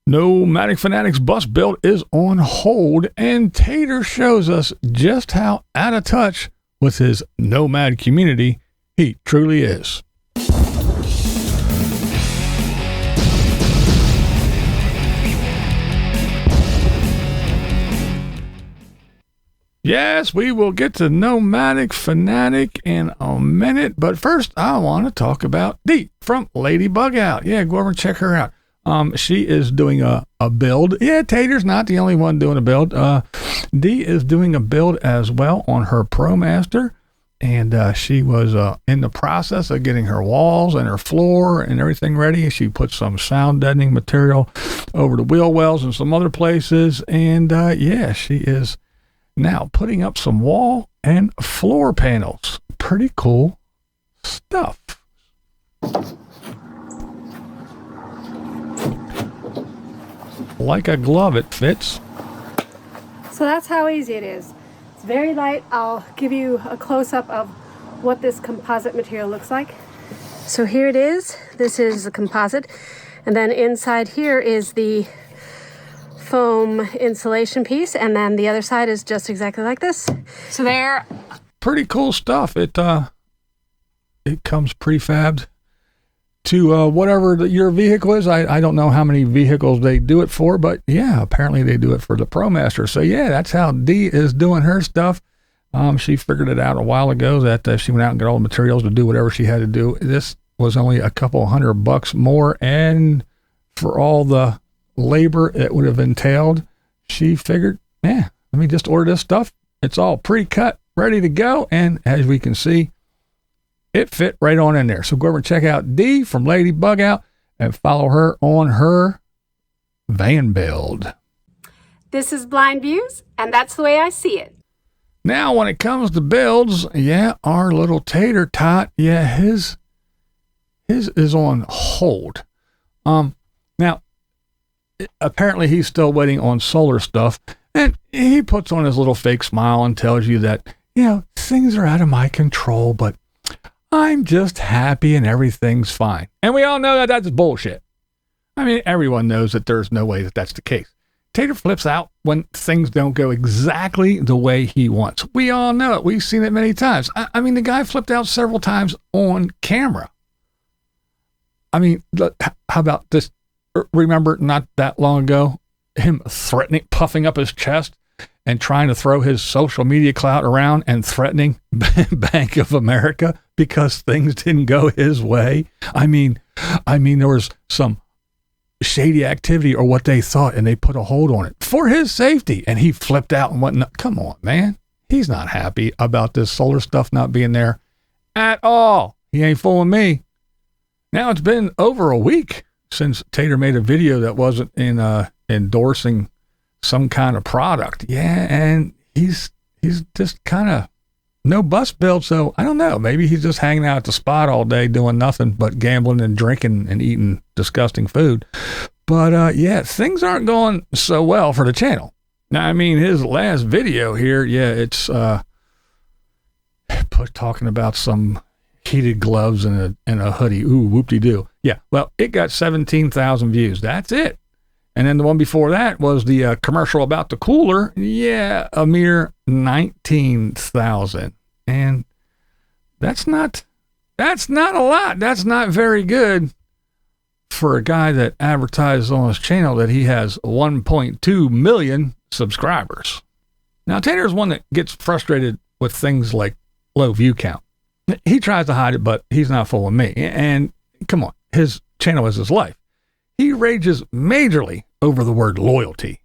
Nomadic Fanatic's bus build is on hold, and Tater shows us just how out of touch with his nomad community he truly is. Yes, we will get to Nomadic Fanatic in a minute, but first I want to talk about Dee from Lady Bugout. Yeah, go over and check her out. She is doing a build. Yeah, Tater's not the only one doing a build. Dee is doing a build as well on her ProMaster, and she was in the process of getting her walls and her floor and everything ready. She put some sound deadening material over the wheel wells and some other places, and yeah, she is now putting up some wall and floor panels. Pretty cool stuff. Like a glove, it fits. So that's how easy it is. It's very light. I'll give you a close-up of what this composite material looks like. So here it is. This is the composite. And then inside here is the foam insulation piece. And then the other side is just exactly like this. So there. Pretty cool stuff. It comes prefabbed to whatever your vehicle is. I don't know how many vehicles they do it for, but yeah, apparently they do it for the ProMaster. So yeah, that's how Dee is doing her stuff. She figured it out a while ago that she went out and got all the materials to do whatever she had to do. This was only a couple $100 more, and for all the labor it would have entailed, she figured, yeah, let me just order this stuff. It's all pre-cut, ready to go, and as we can see, it fit right on in there. So go over and check out Dee from Lady Bugout and follow her on her van build. This is BlindViews, and that's the way I see it. Now, when it comes to builds, yeah, our little Tater tot, yeah, his is on hold. Now, apparently he's still waiting on solar stuff, and he puts on his little fake smile and tells you that, you know, things are out of my control, but I'm just happy and everything's fine. And we all know that that's bullshit. I mean, everyone knows that there's no way that that's the case. Tater flips out when things don't go exactly the way he wants. We all know it. We've seen it many times. I mean, the guy flipped out several times on camera. I mean, how about this? Remember not that long ago, him threatening, puffing up his chest and trying to throw his social media clout around and threatening Bank of America because things didn't go his way. I mean, there was some shady activity or what they thought, and they put a hold on it for his safety, and he flipped out and whatnot. Come on, man. He's not happy about this solar stuff not being there at all. He ain't fooling me. Now it's been over a week since Tater made a video that wasn't endorsing some kind of product. Yeah, and he's just kind of no bus build, so I don't know. Maybe he's just hanging out at the spot all day doing nothing but gambling and drinking and eating disgusting food. But yeah, things aren't going so well for the channel. Now, I mean, his last video here, yeah, it's talking about some heated gloves and a hoodie. Ooh, whoop-de-doo. Yeah, well, it got 17,000 views. That's it. And then the one before that was the commercial about the cooler. Yeah, a mere 19,000. And that's not a lot. That's not very good for a guy that advertises on his channel that he has 1.2 million subscribers. Now, Tater's one that gets frustrated with things like low view count. He tries to hide it, but he's not fooling me. And come on, his channel is his life. He rages majorly over the word loyalty.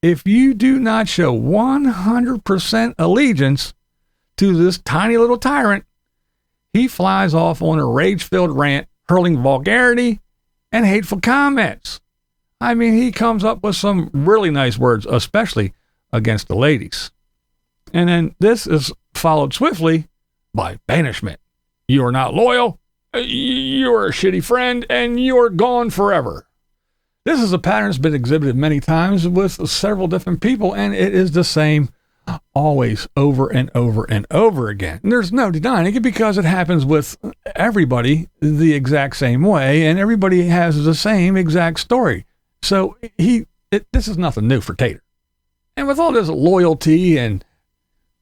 If you do not show 100% allegiance to this tiny little tyrant, he flies off on a rage-filled rant, hurling vulgarity and hateful comments. I mean, he comes up with some really nice words, especially against the ladies. And then this is followed swiftly by banishment. You are not loyal, you're a shitty friend, and you're gone forever. This is a pattern that's been exhibited many times with several different people, and it is the same always, over and over and over again. And there's no denying it because it happens with everybody the exact same way, and everybody has the same exact story. So this is nothing new for Tater. And with all this loyalty and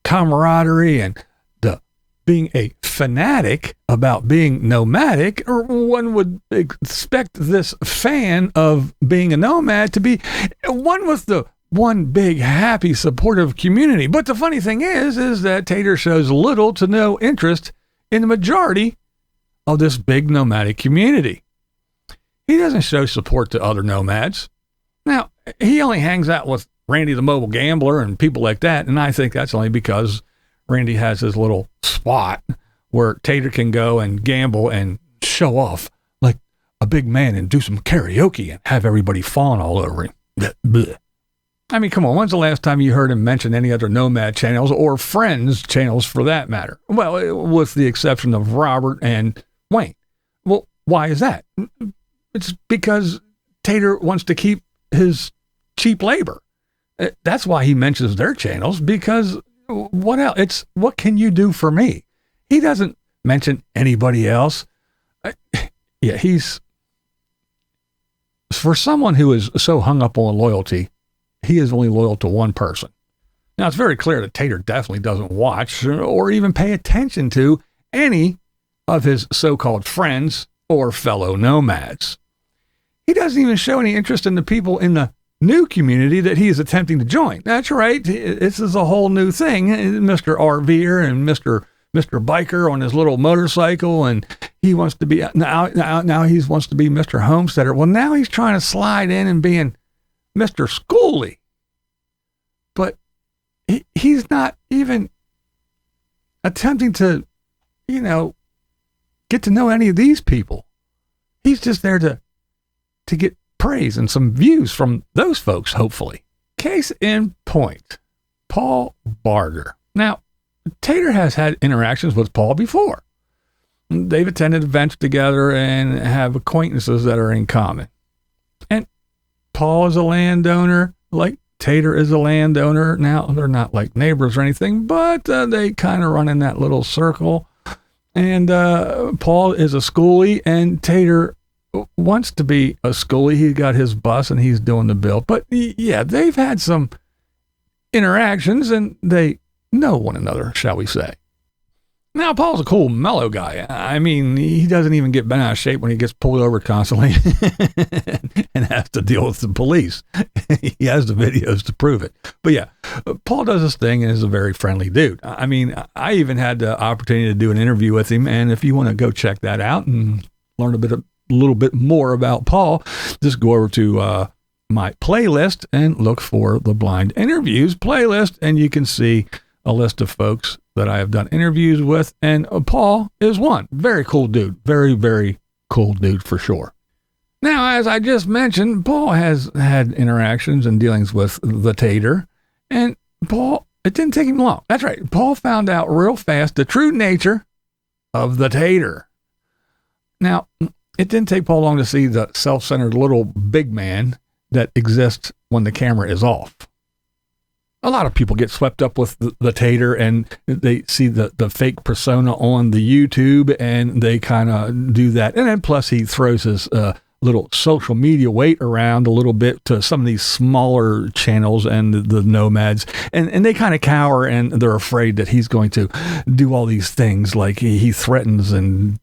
camaraderie and the being a fanatic about being nomadic, or one would expect this fan of being a nomad to be one with the one big, happy, supportive community. But the funny thing is that Tater shows little to no interest in the majority of this big nomadic community. He doesn't show support to other nomads. Now, he only hangs out with Randy the mobile gambler and people like that, and I think that's only because Randy has his little spot where Tater can go and gamble and show off like a big man and do some karaoke and have everybody fawn all over him. Blech. I mean, come on, when's the last time you heard him mention any other nomad channels or friends channels for that matter? Well, with the exception of Robert and Wayne. Well, why is that? It's because Tater wants to keep his cheap labor. That's why he mentions their channels, because what else? It's what can you do for me? He doesn't mention anybody else. Yeah, he's, for someone who is so hung up on loyalty, he is only loyal to one person. Now, it's very clear that Tater definitely doesn't watch or even pay attention to any of his so-called friends or fellow nomads. He doesn't even show any interest in the people in the new community that he is attempting to join. That's right. This is a whole new thing. Mr. RVer and Mr. Biker on his little motorcycle, and he wants to be now he wants to be Mr. Homesteader. Well, now he's trying to slide in and being Mr. Skoolie. But he's not even attempting to, get to know any of these people. He's just there to get praise and some views from those folks, hopefully. Case in point, Paul Barger. Now, Tater has had interactions with Paul before. They've attended events together and have acquaintances that are in common. And Paul is a landowner, like Tater is a landowner. Now, they're not like neighbors or anything, but they kind of run in that little circle. And Paul is a skoolie, and Tater wants to be a skoolie. He got his bus and he's doing the bill. But yeah, they've had some interactions and they know one another, shall we say. Now, Paul's a cool, mellow guy. I mean, he doesn't even get bent out of shape when he gets pulled over constantly and has to deal with the police. He has the videos to prove it. But yeah, Paul does his thing and is a very friendly dude. I mean, I even had the opportunity to do an interview with him. And if you want to go check that out and learn a little bit more about Paul, just go over to my playlist and look for the Blind Interviews playlist, and you can see a list of folks that I have done interviews with, and Paul is one. Very cool dude. Very, very cool dude for sure. Now, as I just mentioned, Paul has had interactions and dealings with the Tater, and Paul, it didn't take him long. That's right. Paul found out real fast the true nature of the Tater. Now, it didn't take Paul long to see the self-centered little big man that exists when the camera is off. A lot of people get swept up with the Tater, and they see the fake persona on the YouTube, and they kind of do that. And then plus he throws his little social media weight around a little bit to some of these smaller channels and the nomads, and they kind of cower, and they're afraid that he's going to do all these things like he threatens and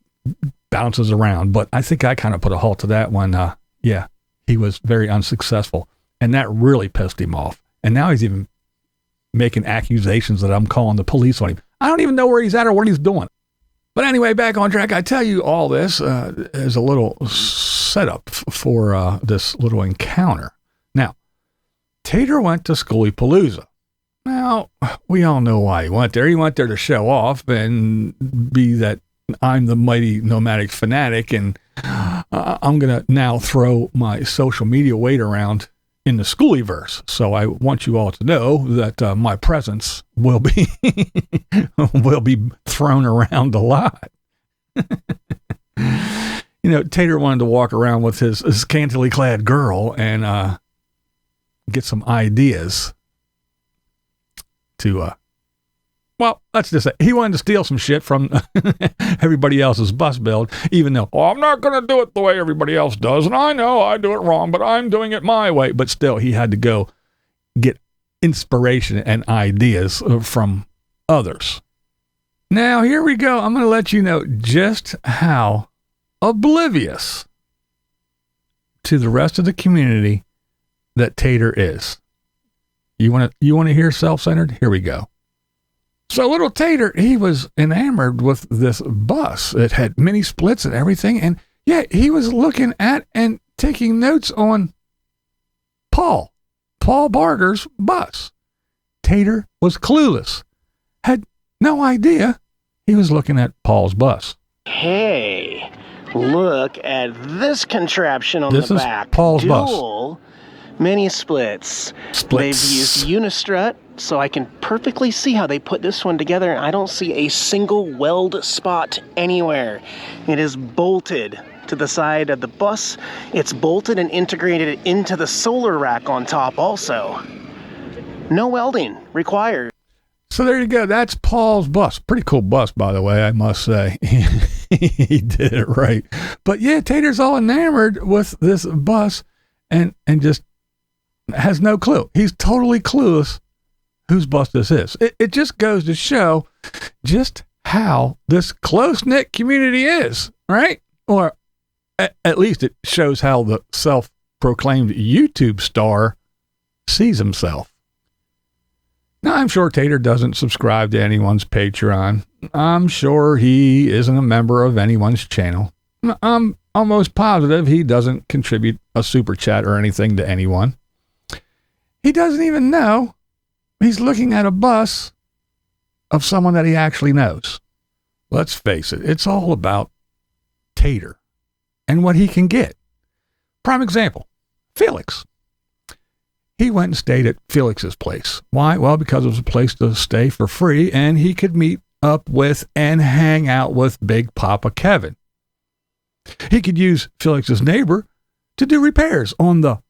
bounces around. But I think I kind of put a halt to that one. Yeah, he was very unsuccessful, and that really pissed him off. And now he's even making accusations that I'm calling the police on him. I don't even know where he's at or what he's doing. But anyway, back on track. I tell you all this as a little setup for this little encounter. Now, Tater went to Skoolie Palooza. Now, we all know why he went there. He went there to show off and be that I'm the mighty nomadic fanatic, and I'm going to now throw my social media weight around in the Skoolieverse. So I want you all to know that my presence will be thrown around a lot. Tater wanted to walk around with his scantily clad girl and get some ideas to Well, let's just say he wanted to steal some shit from everybody else's bus build, even though, I'm not going to do it the way everybody else does. And I know I do it wrong, but I'm doing it my way. But still, he had to go get inspiration and ideas from others. Now, here we go. I'm going to let you know just how oblivious to the rest of the community that Tater is. You want to hear self-centered? Here we go. So little Tater, he was enamored with this bus. It had mini splits and everything. And yeah, he was looking at and taking notes on Paul Barger's bus. Tater was clueless, had no idea he was looking at Paul's bus. Hey, look at this contraption on the back. This is Paul's Dual bus. Mini splits. They've used Unistrut, so I can perfectly see how they put this one together. I don't see a single weld spot anywhere. It is bolted to the side of the bus. It's bolted and integrated into the solar rack on top also. No welding required. So there you go. That's Paul's bus. Pretty cool bus, by the way, I must say. He did it right. But yeah, Tater's all enamored with this bus and just has no clue. He's totally clueless whose bus this is. It just goes to show just how this close-knit community is, right? Or at least it shows how the self-proclaimed YouTube star sees himself. Now, I'm sure Tater doesn't subscribe to anyone's Patreon. I'm sure he isn't a member of anyone's channel. I'm almost positive he doesn't contribute a super chat or anything to anyone. He doesn't even know he's looking at a bus of someone that he actually knows. Let's face it, it's all about Tater and what he can get. Prime example, Felix. He went and stayed at Felix's place. Why? Well, because it was a place to stay for free, and he could meet up with and hang out with Big Papa Kevin. He could use Felix's neighbor to do repairs on the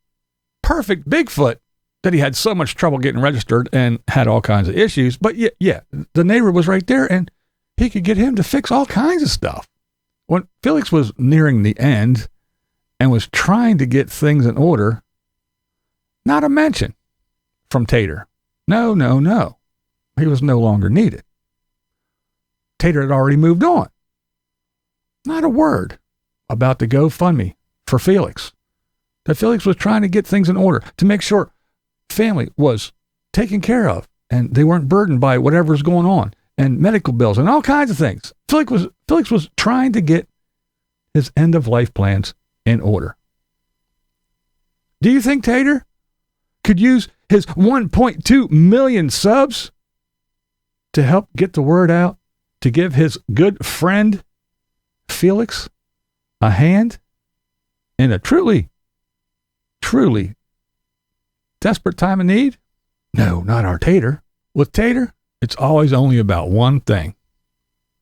perfect Bigfoot that he had so much trouble getting registered and had all kinds of issues. But yeah, the neighbor was right there, and he could get him to fix all kinds of stuff. When Felix was nearing the end and was trying to get things in order, not a mention from Tater. No. He was no longer needed. Tater had already moved on. Not a word about the GoFundMe for Felix. That Felix was trying to get things in order to make sure family was taken care of and they weren't burdened by whatever's going on and medical bills and all kinds of things. Felix was trying to get his end of life plans in order. Do you think Tater could use his 1.2 million subs to help get the word out, to give his good friend Felix a hand in a truly desperate time of need? No, not our Tater. With Tater, it's always only about one thing.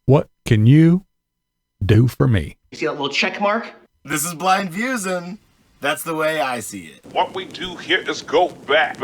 What can you do for me? You see that little check mark? This is BlindViews, and that's the way I see it. What we do here is go back.